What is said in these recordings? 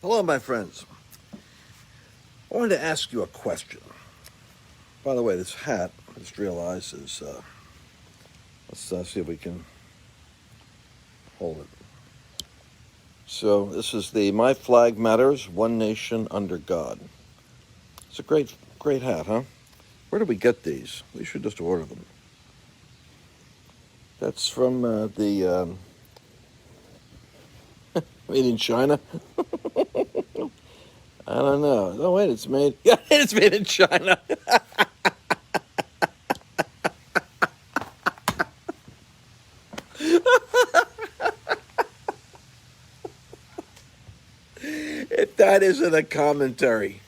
Hello, my friends. I wanted to ask you a question. By the way, this hat, I just realized, is, let's see if we can hold it. So, this is the My Flag Matters, One Nation Under God. It's a great hat, huh? Where do we get these? We should just order them. That's from made in China? I don't know. Oh, wait, it's made, yeah, it's made in China. If that isn't a commentary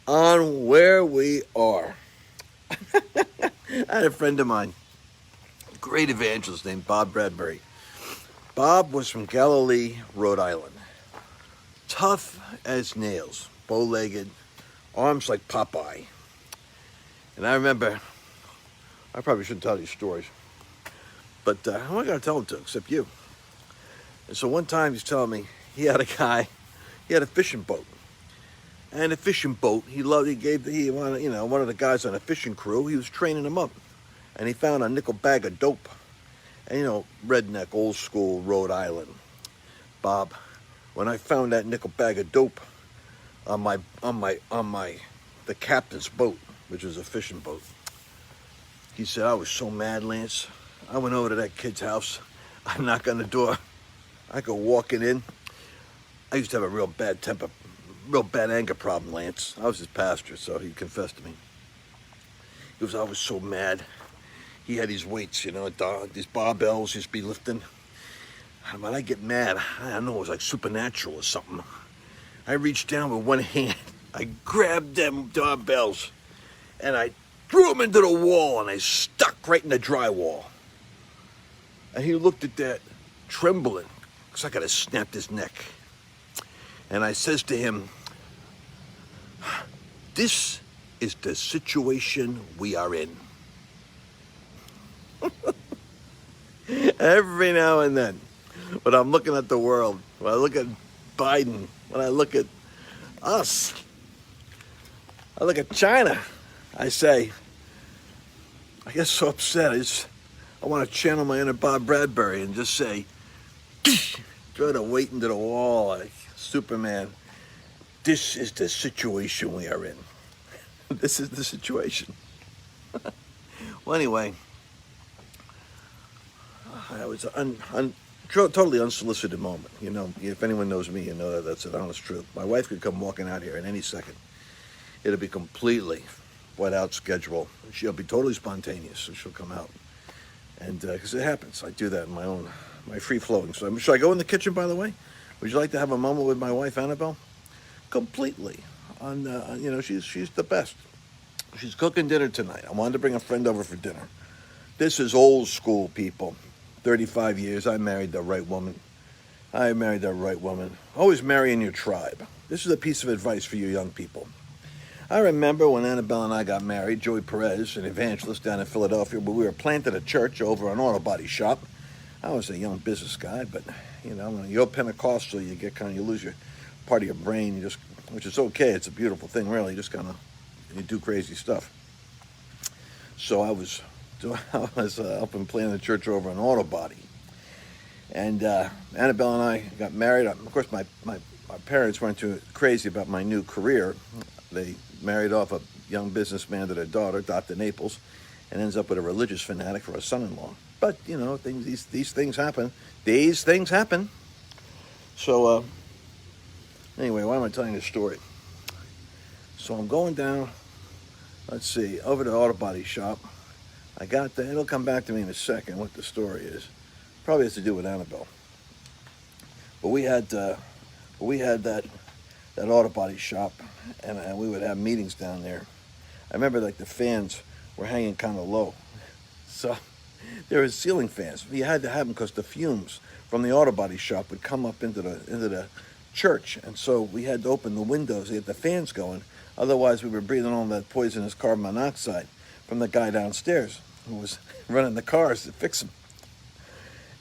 on where we are. I had a friend of mine, great evangelist named Bob Bradbury. Bob was from Galilee, Rhode Island. Tough as nails, bow-legged, arms like Popeye. And I remember, I probably shouldn't tell these stories, but I'm not going to tell them to, except you. And so one time he's telling me he had a fishing boat. And a fishing boat, he wanted, one of the guys on a fishing crew, he was training him up. And he found a nickel bag of dope. And redneck, old school Rhode Island. Bob, when I found that nickel bag of dope on the captain's boat, which was a fishing boat, he said, I was so mad, Lance. I went over to that kid's house. I knocked on the door. I go walking in. I used to have a real bad anger problem, Lance. I was his pastor, so he confessed to me. He goes, I was so mad. He had these weights, these barbells he'd be lifting. And when I get mad, I don't know, it was like supernatural or something. I reached down with one hand. I grabbed them barbells, and I threw them into the wall, and they stuck right in the drywall. And he looked at that, trembling, because I could have snapped his neck. And I says to him, this is the situation we are in. Every now and then, when I'm looking at the world, when I look at Biden, when I look at us, I look at China, I say, I get so upset. I want to channel my inner Bob Bradbury and just say, throw the weight into the wall like Superman. This is the situation we are in. This is the situation. Well, anyway, it was a totally unsolicited moment. If anyone knows me, you know that that's an honest truth. My wife could come walking out here in any second. It'll be completely wet out schedule. She'll be totally spontaneous, so she'll come out. And because it happens, I do that in my free flowing. So should I go in the kitchen, by the way? Would you like to have a moment with my wife, Annabelle? Completely. She's the best. She's cooking dinner tonight. I wanted to bring a friend over for dinner. This is old school, people. 35 years, I married the right woman. Always marry in your tribe. This is a piece of advice for you young people. I remember when Annabelle and I got married, Joey Perez, an evangelist down in Philadelphia, where we were planted a church over an auto body shop. I was a young business guy, but, when you're Pentecostal, you lose your part of your brain, which is okay. It's a beautiful thing, really. You do crazy stuff. So I was up and planning the church over an auto body. And Annabelle and I got married. Of course, my parents weren't too crazy about my new career. They married off a young businessman to their daughter, Dr. Naples, and ends up with a religious fanatic for a son-in-law. But, these things happen. These things happen. So, anyway, why am I telling this story? So I'm going down, over to the auto body shop. I got there. It'll come back to me in a second what the story is. Probably has to do with Annabelle. But we had that auto body shop, and we would have meetings down there. I remember the fans were hanging kind of low. So there was ceiling fans. You had to have them because the fumes from the auto body shop would come up into the church. And so we had to open the windows to get the fans going. Otherwise, we were breathing all that poisonous carbon monoxide from the guy downstairs who was running the cars to fix them.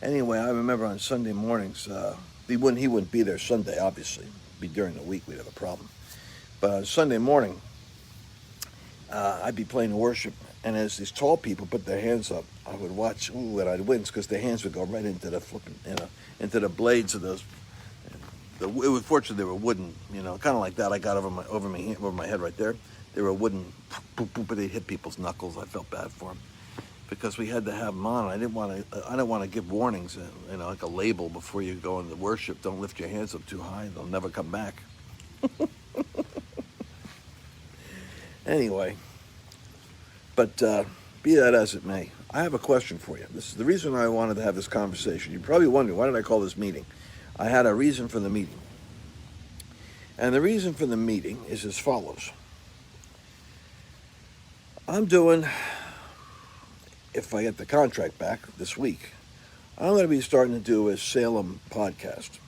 Anyway, I remember on Sunday mornings, he wouldn't be there Sunday, obviously. be during the week we'd have a problem. But on Sunday morning, I'd be playing worship, and as these tall people put their hands up, I would watch, and I'd wince because their hands would go right into the flipping, into the blades of those. It was fortunate they were wooden, kind of like that. I got over my head right there. They were wooden, but they'd hit people's knuckles. I felt bad for them because we had to have them on. I didn't want to give warnings, like a label before you go into worship. Don't lift your hands up too high; they'll never come back. Anyway, but be that as it may, I have a question for you. This is the reason I wanted to have this conversation. You're probably wondering, why did I call this meeting? I had a reason for the meeting. And the reason for the meeting is as follows. If I get the contract back this week, I'm going to be starting to do a Salem podcast.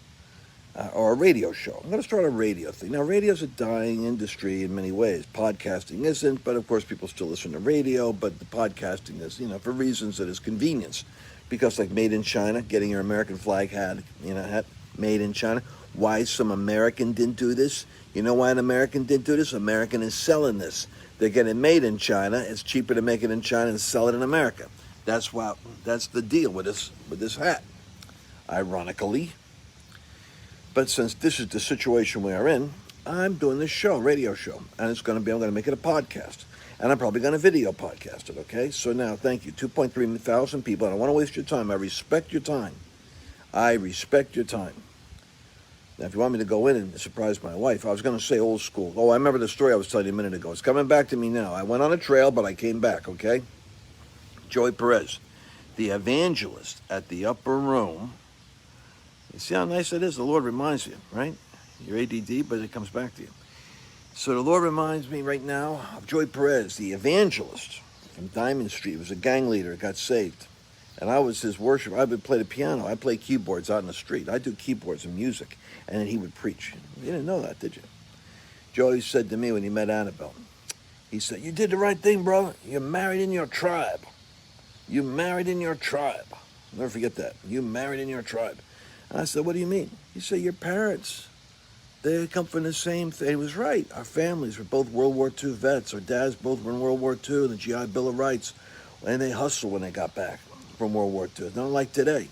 Or a radio show. I'm going to start a radio thing. Now, radio's a dying industry in many ways. Podcasting isn't, but of course people still listen to radio, but the podcasting is, for reasons that is convenience. Because like Made in China, getting your American flag hat Made in China. Why some American didn't do this? You know why an American didn't do this? American is selling this. They're getting made in China. It's cheaper to make it in China and sell it in America. That's the deal with this hat. Ironically. But since this is the situation we are in, I'm doing this radio show, and I'm going to make it a podcast, and I'm probably going to video podcast it, okay? So now, thank you, 2.3 thousand people. I don't want to waste your time. I respect your time. Now, if you want me to go in and surprise my wife, I was going to say old school. Oh, I remember the story I was telling you a minute ago. It's coming back to me now. I went on a trail, but I came back, okay? Joey Perez, the evangelist at the upper room. You see how nice it is? The Lord reminds you, right? You're ADD, but it comes back to you. So the Lord reminds me right now of Joey Perez, the evangelist from Diamond Street. He was a gang leader, got saved. And I was his worshiper. I would play the piano. I play keyboards out in the street. I do keyboards and music. And then he would preach. You didn't know that, did you? Joey said to me when he met Annabelle, he said, "You did the right thing, brother. You're married in your tribe. You married in your tribe." I'll never forget that. You married in your tribe. And I said, "What do you mean?" He said, "Your parents, they come from the same thing." He was right. Our families were both World War II vets. Our dads both were in World War II, the GI Bill of Rights. And they hustled when they got back from World War II. Not like today,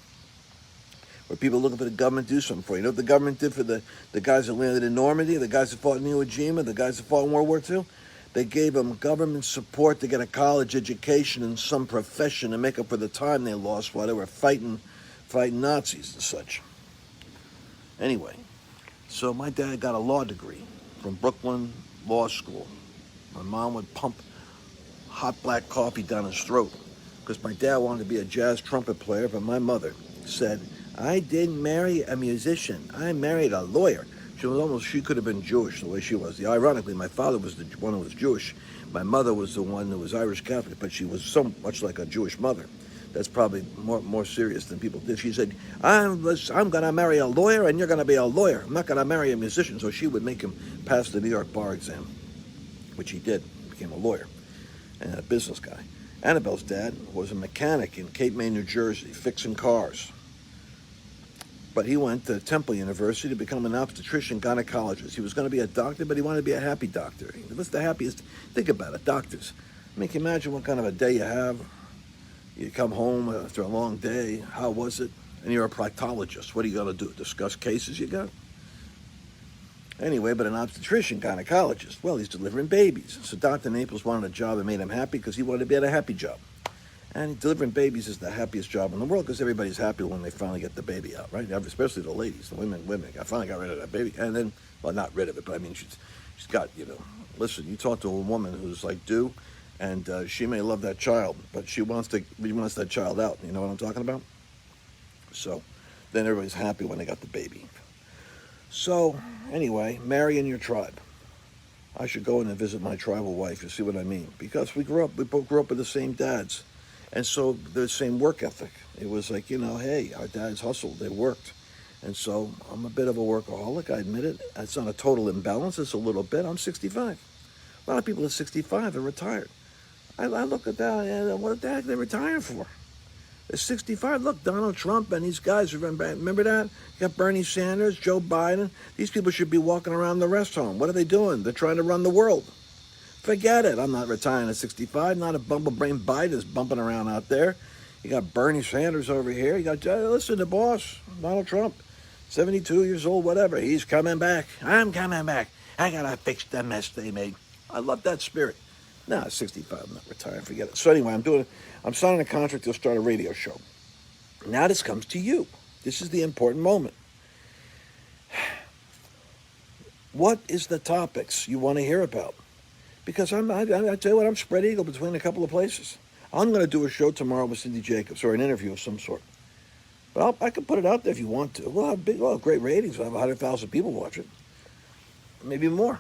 where people looking for the government to do something for you. You know what the government did for the guys that landed in Normandy, the guys that fought in Iwo Jima, the guys that fought in World War II? They gave them government support to get a college education in some profession to make up for the time they lost while they were fighting Nazis and such. Anyway, so my dad got a law degree from Brooklyn Law School. My mom would pump hot black coffee down his throat because my dad wanted to be a jazz trumpet player, but my mother said, "I didn't marry a musician. I married a lawyer." She could have been Jewish the way she was. Ironically, my father was the one who was Jewish. My mother was the one who was Irish Catholic, but she was so much like a Jewish mother. That's probably more serious than people did. She said, I'm going to marry a lawyer and you're going to be a lawyer. I'm not going to marry a musician. So she would make him pass the New York bar exam, which he did, became a lawyer and a business guy. Annabelle's dad was a mechanic in Cape May, New Jersey, fixing cars. But he went to Temple University to become an obstetrician gynecologist. He was going to be a doctor, but he wanted to be a happy doctor. What's the happiest? Think about it, doctors. I mean, can you imagine what kind of a day you have? You come home after a long day. How was it? And you're a proctologist. What are you going to do? Discuss cases you got? Anyway, but an obstetrician, gynecologist, well, he's delivering babies. So Dr. Naples wanted a job that made him happy because he wanted to be at a happy job. And delivering babies is the happiest job in the world because everybody's happy when they finally get the baby out, right? Especially the ladies, the women. I finally got rid of that baby. And then, well, not rid of it, but I mean, she's got, listen, you talk to a woman who's like due, and she may love that child, but she wants that child out. You know what I'm talking about? So then everybody's happy when they got the baby. So anyway, marry in your tribe. I should go in and visit my tribal wife. You see what I mean? Because we both grew up with the same dads. And so the same work ethic. It was like, hey, our dads hustled, they worked. And so I'm a bit of a workaholic, I admit it. It's not a total imbalance, it's a little bit. I'm 65. A lot of people at 65 are retired. I look at that and what the heck they're retiring for? At 65, look, Donald Trump and these guys, remember that? You got Bernie Sanders, Joe Biden. These people should be walking around the rest home. What are they doing? They're trying to run the world. Forget it. I'm not retiring at 65. Not a bumble-brain Biden is bumping around out there. You got Bernie Sanders over here. You got, listen, the boss, Donald Trump, 72 years old, whatever. He's coming back. I'm coming back. I got to fix the mess they made. I love that spirit. No, 65, I'm not retiring. Forget it. So anyway, I'm signing a contract to start a radio show. Now this comes to you. This is the important moment. What is the topics you want to hear about? Because I tell you what, I'm spread eagle between a couple of places. I'm going to do a show tomorrow with Cindy Jacobs, or an interview of some sort. But I can put it out there if you want to. We'll have great ratings. We'll have 100,000 people watch it. Maybe more.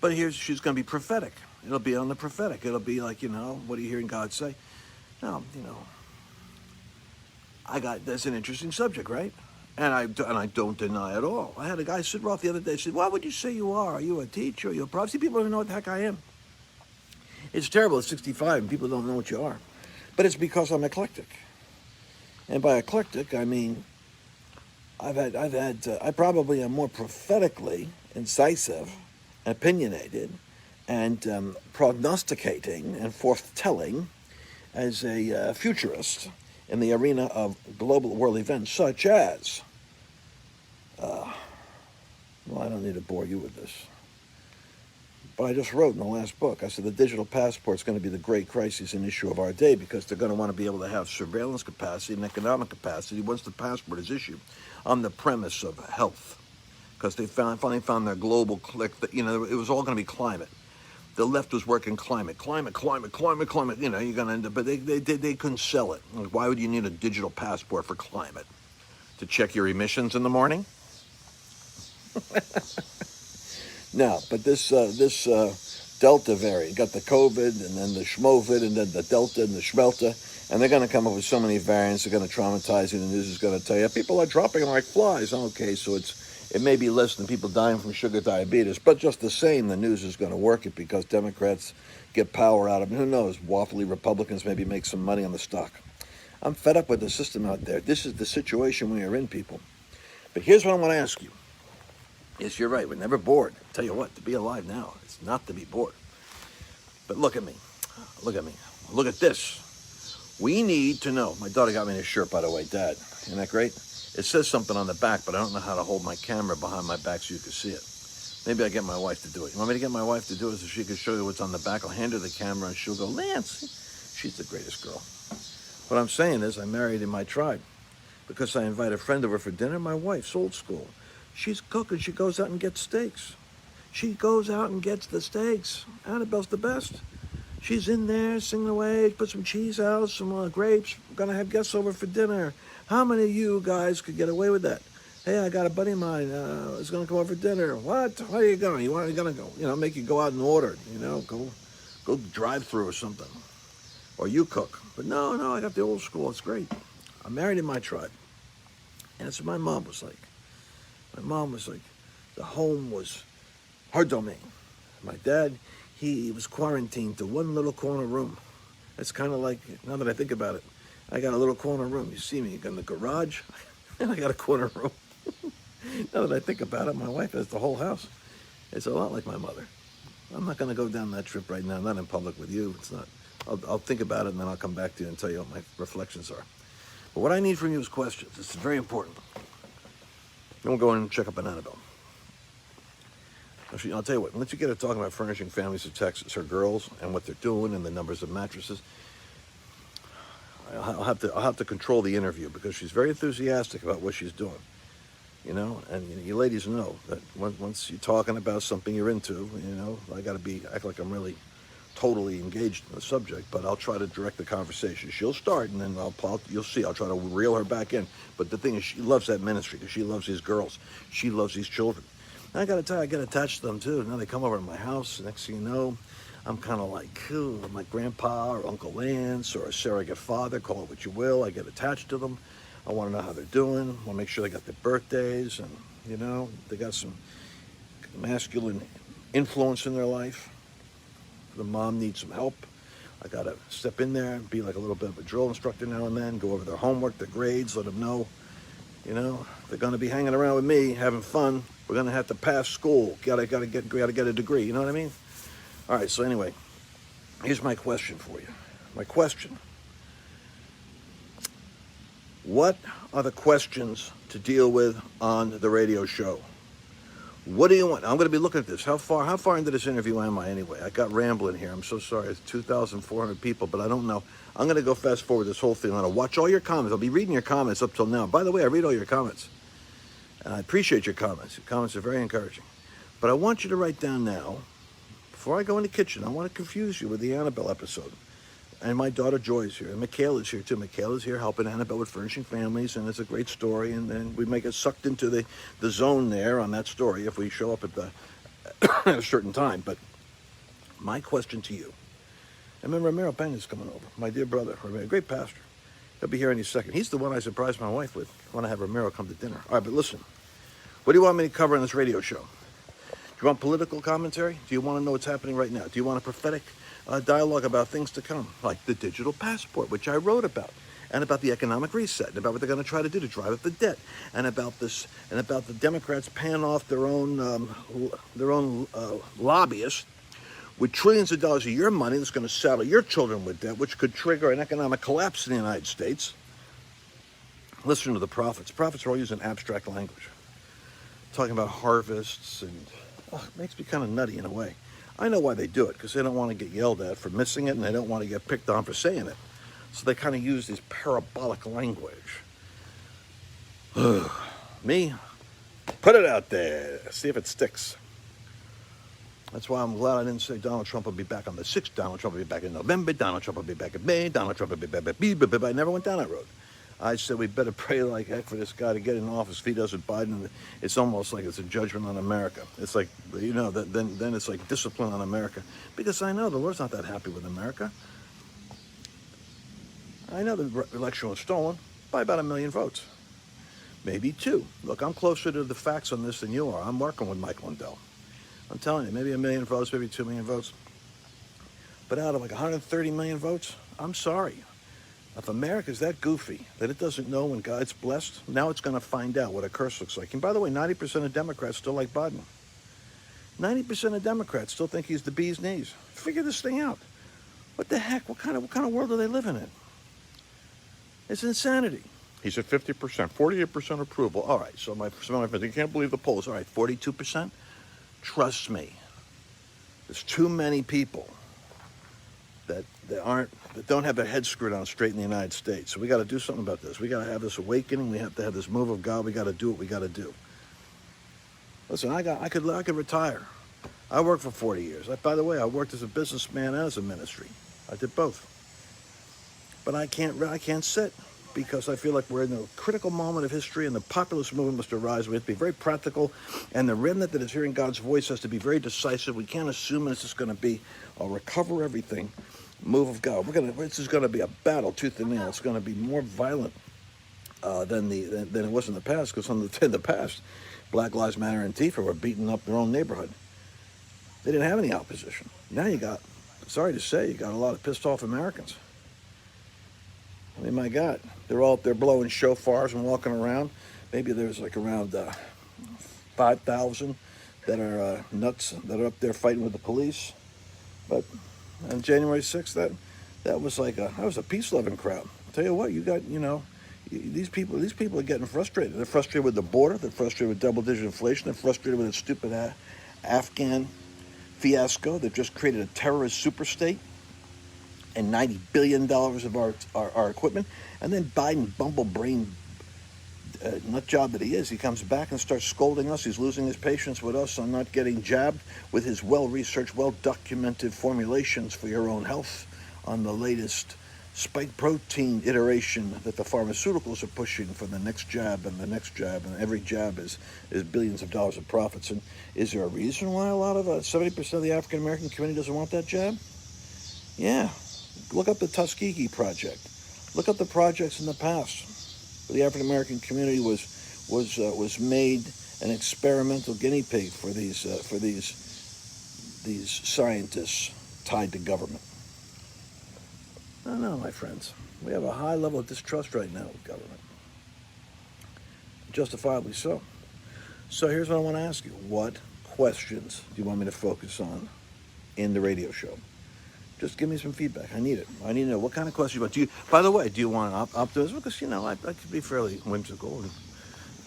But she's going to be prophetic. It'll be on the prophetic. It'll be like, what are you hearing God say? No, that's an interesting subject, right? And I don't deny at all. I had a guy sit off the other day, said, what would you say you are? Are you a teacher? Are you a prophet? See, people don't even know what the heck I am. It's terrible at 65 and people don't know what you are. But it's because I'm eclectic. And by eclectic, I mean, I probably am more prophetically incisive, opinionated, and prognosticating and forthtelling as a futurist in the arena of global world events such as, I don't need to bore you with this, but I just wrote in the last book, I said the digital passport is going to be the great crisis and issue of our day because they're going to want to be able to have surveillance capacity and economic capacity once the passport is issued on the premise of health. Because they finally found their global click that, it was all going to be climate. The left was working climate. You're going to end up, but they couldn't sell it. Like, why would you need a digital passport for climate? To check your emissions in the morning? No, but this Delta variant got the COVID and then the Schmovid and then the Delta and the Schmelta, and they're going to come up with so many variants. They're going to traumatize you. The news is going to tell you people are dropping like flies. Okay, so it may be less than people dying from sugar diabetes, but just the same, the news is going to work it because Democrats get power out of it. Who knows? Waffly Republicans maybe make some money on the stock. I'm fed up with the system out there. This is the situation we are in, people. But here's what I want to ask you. Yes, you're right. We're never bored. I'll tell you what, to be alive now, it's not to be bored. But look at me. Look at me. Look at this. We need to know. My daughter got me this shirt, by the way, Dad. Isn't that great? It says something on the back, but I don't know how to hold my camera behind my back so you can see it. Maybe I get my wife to do it. You want me to get my wife to do it so she can show you what's on the back? I'll hand her the camera and she'll go, Lance. She's the greatest girl. What I'm saying is I married in my tribe because I invite a friend over for dinner. My wife's old school. She's cooking. She goes out and gets steaks. She goes out and gets the steaks. Annabelle's the best. She's in there singing away, put some cheese out, some grapes. We're going to have guests over for dinner. How many of you guys could get away with that? Hey, I got a buddy of mine who's going to come over for dinner. What? Where are you going? You going to go? Make you go out and order. Go drive through or something. Or you cook. But no, I got the old school. It's great. I'm married in my tribe. And that's what my mom was like. My mom was like, the home was her domain. My dad, he was quarantined to one little corner room. It's kind of like, now that I think about it, I got a little corner room. You see me in the garage, and I got a corner room. Now that I think about it, my wife has the whole house. It's a lot like my mother. I'm not going to go down that trip right now. I'm not in public with you. It's not. I'll think about it, and then I'll come back to you and tell you what my reflections are. But what I need from you is questions. It's very important. Then we'll go in and check up on Annabelle. Actually, I'll tell you what, once you get her talking about furnishing families of Texas, her girls, and what they're doing, and the numbers of mattresses, I'll have to control the interview because she's very enthusiastic about what she's doing. And you ladies know that once you're talking about something you're into, I got to act like I'm really totally engaged in the subject, but I'll try to direct the conversation. She'll start, and then you'll see, I'll try to reel her back in. But the thing is, she loves that ministry because she loves these girls. She loves these children. And I got to tell you, I get attached to them too. Now they come over to my house. Next thing you know, I'm kind of like, my grandpa or Uncle Lance or a surrogate father, call it what you will. I get attached to them. I want to know how they're doing. I want to make sure they got their birthdays and, they got some masculine influence in their life. The mom needs some help. I got to step in there and be like a little bit of a drill instructor now and then, go over their homework, their grades, let them know, they're going to be hanging around with me, having fun. We're going to have to pass school. Got to get a degree. You know what I mean? All right. So anyway, here's my question for you. My question: what are the questions to deal with on the radio show? What do you want? I'm going to be looking at this. How far into this interview am I anyway? I got rambling here. I'm so sorry. It's 2,400 people, but I don't know. I'm going to go fast forward this whole thing. I'm going to watch all your comments. I'll be reading your comments up till now. By the way, I read all your comments, and I appreciate your comments. Your comments are very encouraging. But I want you to write down now, before I go in the kitchen, I want to confuse you with the Annabelle episode. And my daughter Joy's here, and Michaela's here too. Michaela's here helping Annabelle with furnishing families, and it's a great story. And then we may get sucked into the zone there on that story if we show up at at a certain time. But my question to you, and then Ramiro Pena's coming over, my dear brother, Ramiro, great pastor. He'll be here any second. He's the one I surprised my wife with when I had Ramiro come to dinner. All right, but listen, what do you want me to cover on this radio show? Do you want political commentary? Do you want to know what's happening right now? Do you want a prophetic dialogue about things to come, like the digital passport, which I wrote about, and about the economic reset, and about what they're going to try to do to drive up the debt, and about this, and about the Democrats paying off their own lobbyists with trillions of dollars of your money that's going to saddle your children with debt, which could trigger an economic collapse in the United States. Listen to the prophets. Prophets are all using abstract language, talking about harvests, and it makes me kind of nutty in a way. I know why they do it, because they don't want to get yelled at for missing it, and they don't want to get picked on for saying it. So they kind of use this parabolic language. Me, put it out there, see if it sticks. That's why I'm glad I didn't say Donald Trump will be back on the 6th, Donald Trump will be back in November, Donald Trump will be back in May, Donald Trump will be back in I never went down that road. I said we better pray like heck for this guy to get in office. If he doesn't, Biden, it's almost like it's a judgment on America. It's like, then it's like discipline on America. Because I know the Lord's not that happy with America. I know the election was stolen by about 1 million votes. Maybe 2. Look, I'm closer to the facts on this than you are. I'm working with Mike Lindell. I'm telling you, maybe 1 million votes, maybe 2 million votes. But out of like 130 million votes, I'm sorry. If America's that goofy that it doesn't know when God's blessed, now it's going to find out what a curse looks like. And by the way, 90% of Democrats still like Biden. 90% of Democrats still think he's the bee's knees. Figure this thing out. What the heck? What kind of world are they living in? It's insanity. He's at 50%, 48% approval. All right, so my friends, you can't believe the polls. All right, 42%? Trust me. There's too many people that don't have their heads screwed on straight in the United States. So we got to do something about this. We got to have this awakening. We have to have this move of God. We got to do what we got to do. Listen, I could retire. I worked for 40 years. By the way, I worked as a businessman and as a ministry. I did both. But I can't sit because I feel like we're in a critical moment of history, and the populist movement must arise. We have to be very practical, and the remnant that is hearing God's voice has to be very decisive. We can't assume this is going to be a recover everything move of God. This is going to be a battle tooth and nail. It's going to be more violent than it was in the past, because in the past, Black Lives Matter and Antifa were beating up their own neighborhood. They didn't have any opposition. Now you got a lot of pissed off Americans. I mean, my God, they're all up there blowing shofars and walking around. Maybe there's like around 5,000 that are nuts, that are up there fighting with the police. But on January 6th, that was a peace-loving crowd. I'll tell you what, these people are getting frustrated. They're frustrated with the border. They're frustrated with double-digit inflation. They're frustrated with a stupid Afghan fiasco. They've just created a terrorist superstate and $90 billion of our equipment. And then Biden, bumblebrain nut job that he is, he comes back and starts scolding us. He's losing his patience with us on not getting jabbed with his well-researched, well-documented formulations for your own health on the latest spike protein iteration that the pharmaceuticals are pushing for the next jab and the next jab, and every jab is billions of dollars of profits. And is there a reason why a lot of 70% of the African-American community doesn't want that jab? Yeah. Look up the Tuskegee Project. Look up the projects in the past where the African-American community was made an experimental guinea pig for these scientists tied to government. No, my friends. We have a high level of distrust right now with government. Justifiably so. So here's what I want to ask you. What questions do you want me to focus on in the radio show? Just give me some feedback. I need it. I need to know what kind of questions you want. By the way, do you want optimism? Because, I could be fairly whimsical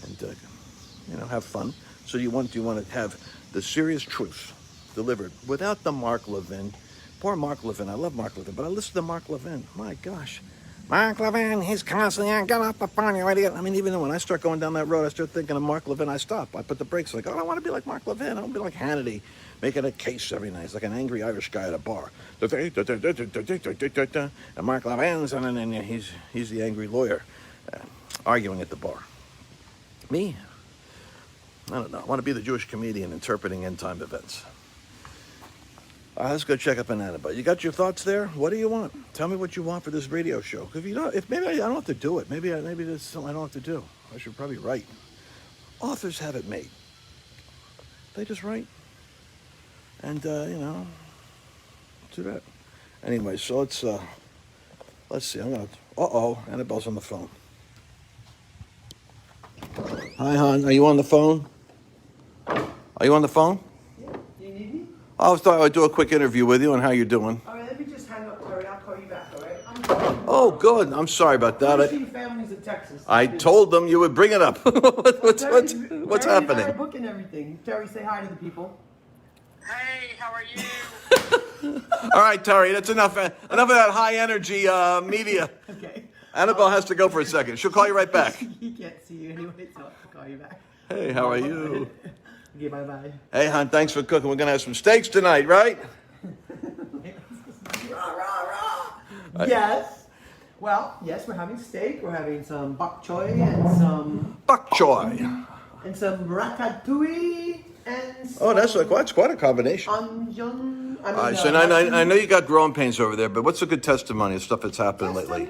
and have fun. So do you want to have the serious truth delivered without the Mark Levin? Poor Mark Levin. I love Mark Levin, but I listen to Mark Levin. My gosh. Mark Levin, he's constantly, get up upon you, idiot. I mean, even when I start going down that road, I start thinking of Mark Levin, I stop. I put the brakes, like, I want to be like Mark Levin. I want to be like Hannity, making a case every night. It's like an angry Irish guy at a bar. And Mark Levin's, and he's the angry lawyer arguing at the bar. Me? I don't know. I want to be the Jewish comedian interpreting end-time events. Let's go check up on Annabelle. You got your thoughts there? What do you want? Tell me what you want for this radio show. If maybe I don't have to do it. Maybe there's something I don't have to do. I should probably write. Authors have it made. They just write. And do that. Anyway, so let's see. Annabelle's on the phone. Hi, hon. Are you on the phone? Are you on the phone? I thought I'd do a quick interview with you on how you're doing. All right, let me just hang up, Terry. I'll call you back, all right? Oh, good. I'm sorry about that. I've seen families in Texas. I told them you would bring it up. What's happening? Terry's booking everything. Terry, say hi to the people. Hey, how are you? All right, Terry, that's enough. Enough of that high energy media. Okay. Annabelle has to go for a second. She'll call you right back. He can't see you anyway, so I'll call you back. Hey, how are you? Okay, bye-bye. Hey, hon, thanks for cooking. We're going to have some steaks tonight, right? Rah, rah, rah. Yes. Well, yes, we're having steak. We're having some bok choy and some... Bok choy. And some ratatouille and some... Oh, that's quite a combination. Onion... All right, so I know you got growing pains over there, but what's a good testimony of stuff that's happened lately?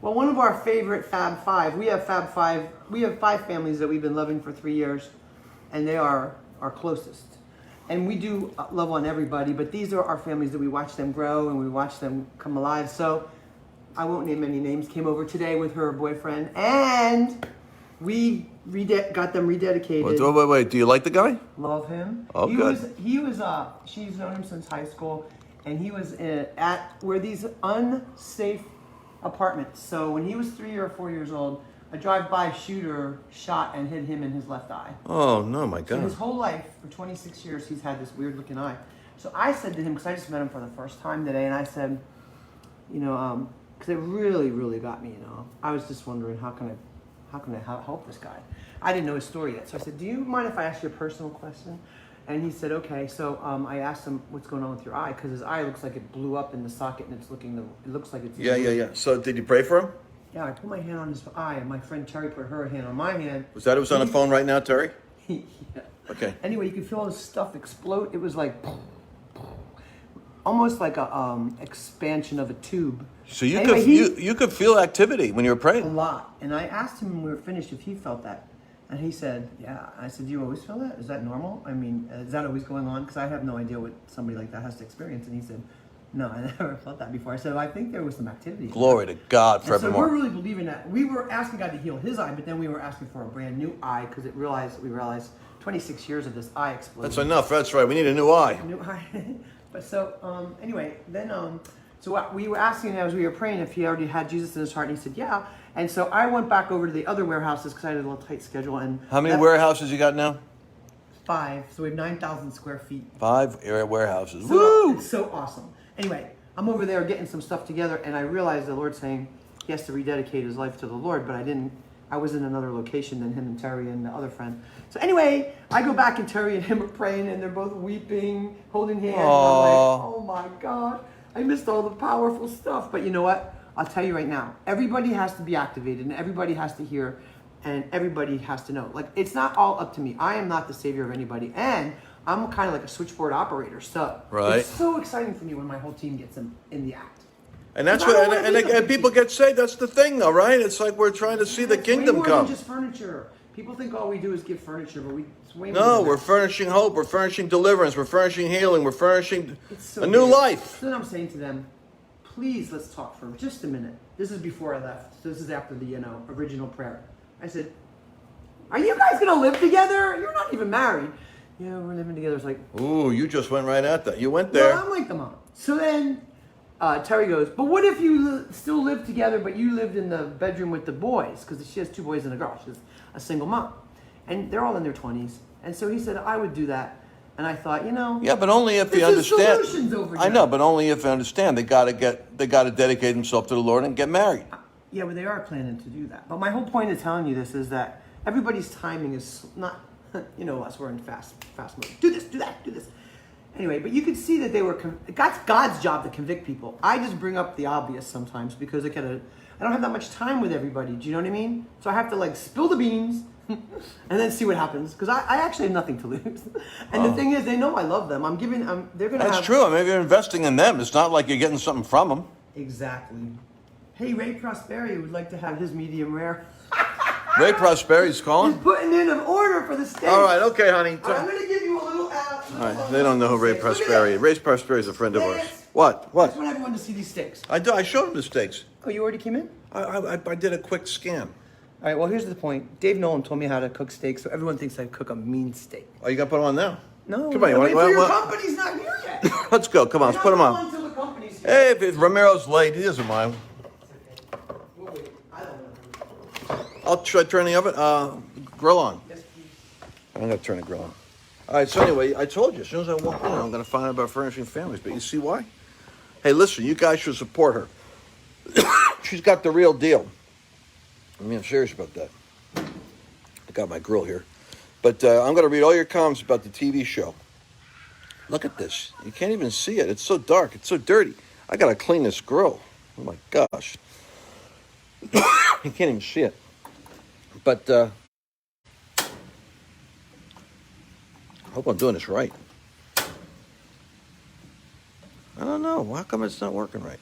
Well, one of our favorite Fab Five. We have Fab Five. We have 5 families that we've been loving for 3 years, and they are our closest. And we do love on everybody, but these are our families that we watch them grow and we watch them come alive. So I won't name any names. Came over today with her boyfriend, and we got them rededicated. Wait. Do you like the guy? Love him. Oh, good. She's known him since high school, and he was at where these unsafe apartments. So when he was 3 or 4 years old, a drive-by shooter shot and hit him in his left eye. Oh, no, my God. So his whole life, for 26 years, he's had this weird-looking eye. So I said to him, because I just met him for the first time today, and I said, because it really, really got me, I was just wondering, how can I help this guy? I didn't know his story yet. So I said, do you mind if I ask you a personal question? And he said, okay. So I asked him, what's going on with your eye? Because his eye looks like it blew up in the socket, and it looks like it's... Yeah. So did you pray for him? Yeah, I put my hand on his eye, and my friend Terry put her hand on my hand. Was that who's on the phone right now, Terry? Yeah. Okay. Anyway, you could feel all this stuff explode. It was like... almost like a expansion of a tube. So you could feel activity when you were A praying? lot. And I asked him when we were finished if he felt that. And he said, yeah. I said, do you always feel that? Is that normal? I mean, is that always going on? Because I have no idea what somebody like that has to experience. And he said, no, I never felt that before. I said, well, I think there was some activity. Glory to God forevermore. So we're really believing that. We were asking God to heal his eye, but then we were asking for a brand new eye because we realized 26 years of this eye explosion. That's enough. That's right. We need a new eye. A new eye. But so, anyway, then, so we were asking him as we were praying if he already had Jesus in his heart, and he said, yeah. And so I went back over to the other warehouses because I had a little tight schedule. And how many warehouses you got now? 5. So we have 9,000 square feet. 5 warehouses. So, woo! It's so awesome. Anyway, I'm over there getting some stuff together, and I realized the Lord saying he has to rededicate his life to the Lord, but I was in another location than him and Terry and the other friend. So anyway, I go back and Terry and him are praying, and they're both weeping, holding hands. And I'm like, oh my God, I missed all the powerful stuff. But you know what? I'll tell you right now, everybody has to be activated, and everybody has to hear, and everybody has to know. Like, it's not all up to me. I am not the savior of anybody, and I'm kind of like a switchboard operator. So It's so exciting for me when my whole team gets in the act. And that's what, and people get saved. That's the thing, though, right? It's like we're trying to see the kingdom come. Way more than just furniture. People think all we do is give furniture, but it's way more. No, we're furnishing hope. We're furnishing deliverance. We're furnishing healing. We're furnishing a new life. So then I'm saying to them, please, let's talk for just a minute. This is before I left. This is after the, original prayer. I said, are you guys going to live together? You're not even married. Yeah, we're living together. It's like, Ooh, you just went right at that. You went there. well, I'm like the mom. So then Terry goes, but what if you still live together, but you lived in the bedroom with the boys? Because she has 2 boys and a girl. She's a single mom. And they're all in their 20s. And so he said, I would do that. And I thought, Yeah, but only if you understand. Solutions over I here. know, but only if you understand. They got to dedicate themselves to the Lord and get married. Yeah, but they are planning to do that. But my whole point of telling you this is that everybody's timing is not, us, we're in fast mode. Do this, do that, do this. Anyway, but you could see that they were, that's God's job to convict people. I just bring up the obvious sometimes because I don't have that much time with everybody. Do you know what I mean? So I have to spill the beans and then see what happens. Because I actually have nothing to lose. And the thing is, they know I love them. They're going to have... That's true. Maybe you're investing in them. It's not like you're getting something from them. Exactly. Hey, Ray Prosperi would like to have his medium rare. Ray Prosperi's calling? He's putting in an order for the steak. All right, okay, honey. I'm going to give you a little... All right, they don't know who Ray Prosperi is. Ray Prosperi is a friend of ours. What? I just want everyone to see these steaks. I showed him the steaks. Oh, you already came in? I did a quick scan. All right, well, here's the point. Dave Nolan told me how to cook steaks, so everyone thinks I cook a mean steak. Oh, you got to put them on now? No, come on. your company's not here yet. Let's go. Come on, let's put them on. Until the company's here. Hey, if Ramiro's late, he doesn't mind. We'll wait. I don't know. I'll try to turn the oven, grill on. Yes, please. I'm going to turn the grill on. All right, so anyway, I told you, as soon as I walk in, I'm going to find out about furnishing families. But you see why? Hey, listen, you guys should support her. She's got the real deal. I mean, I'm serious about that. I got my grill here. But I'm going to read all your comments about the TV show. Look at this. You can't even see it. It's so dark. It's so dirty. I got to clean this grill. Oh, my gosh. You can't even see it. But I hope I'm doing this right. I don't know. How come it's not working right?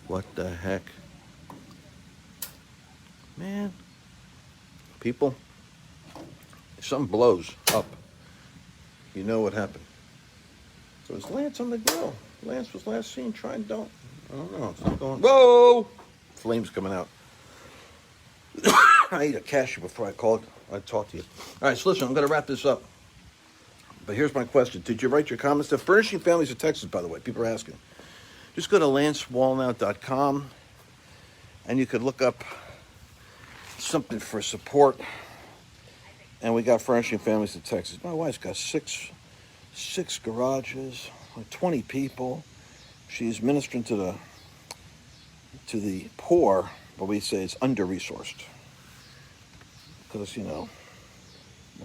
What the heck? Man. People, if something blows up, you know what happened. So it's Lance on the grill. Lance was last seen trying don't. I don't know. It's not going. Whoa! Flames coming out. I ate a cashew before I talked to you. All right, so listen, I'm going to wrap this up. But here's my question. Did you write your comments? The Furnishing Families of Texas, by the way. People are asking. Just go to lancewallnau.com and you could look up something for support. And we got Furnishing Families of Texas. My wife's got six garages, like 20 people. She's ministering to the poor, but we say it's under-resourced. Because, we're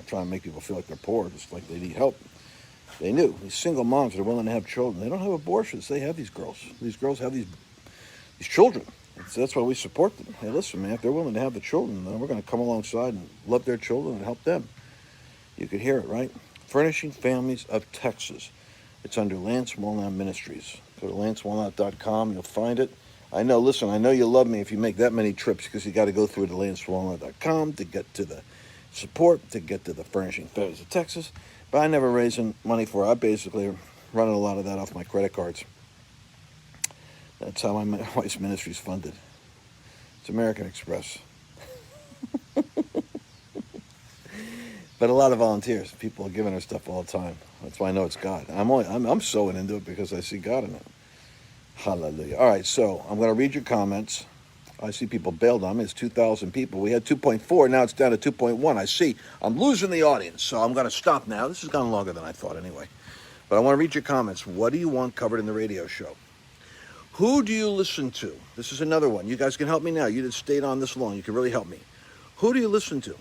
trying to make people feel like they're poor, just like they need help. They knew. These single moms that are willing to have children, they don't have abortions. They have these girls. These girls have these children. So that's why we support them. Hey, listen, man, if they're willing to have the children, then we're going to come alongside and love their children and help them. You could hear it, right? Furnishing Families of Texas. It's under Lance Wallnau Ministries. Go to lancewallnau.com. You'll find it. I know you love me if you make that many trips because you got to go through to lancewallnau.com to get to the support, to get to the Furnishing Families of Texas. But I never raise money for it. I basically running a lot of that off my credit cards. That's how my wife's ministry is funded. It's American Express. But a lot of volunteers. People are giving her stuff all the time. That's why I know it's God. I'm sewing into it because I see God in it. Hallelujah. All right, so I'm going to read your comments. I see people bailed on me. It's 2,000 people. We had 2.4. Now it's down to 2.1. I see. I'm losing the audience, so I'm going to stop now. This has gone longer than I thought anyway. But I want to read your comments. What do you want covered in the radio show? Who do you listen to? This is another one. You guys can help me now. You just stayed on this long. You can really help me. Who do you listen to?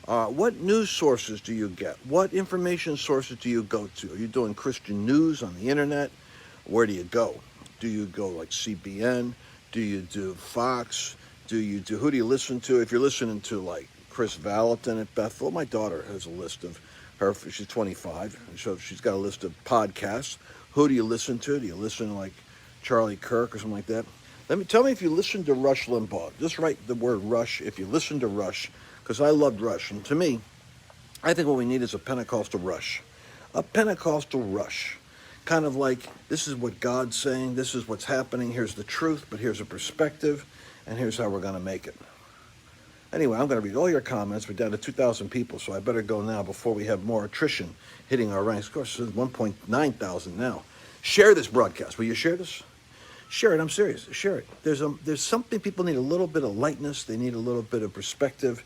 What news sources do you get? What information sources do you go to? Are you doing Christian news on the internet? Where do you go? Do you go like CBN? Do you do Fox? Who do you listen to? If you're listening to like Chris Valentin at Bethel, my daughter has a list of her, she's 25, so she's got a list of podcasts. Who do you listen to? Do you listen to like Charlie Kirk or something like that? Tell me if you listen to Rush Limbaugh. Just write the word Rush if you listen to Rush, because I loved Rush. And to me, I think what we need is a Pentecostal rush. A Pentecostal rush. kind of like, this is what God's saying, this is what's happening, here's the truth, but here's a perspective, and here's how we're going to make it. Anyway, I'm going to read all your comments. We're down to 2,000 people, so I better go now before we have more attrition hitting our ranks. Of course, it's 1.9 thousand now. Share this broadcast. Will you share this? Share it. I'm serious. Share it. There's something people need, a little bit of lightness. They need a little bit of perspective,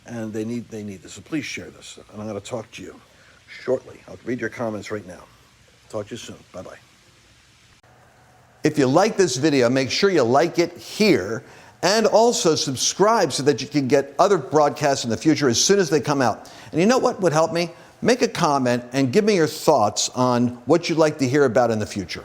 and they need this. So please share this. And I'm going to talk to you shortly. I'll read your comments right now. Talk to you soon. Bye-bye. If you like this video, make sure you like it here, and also subscribe so that you can get other broadcasts in the future as soon as they come out. And you know what would help me? Make a comment and give me your thoughts on what you'd like to hear about in the future.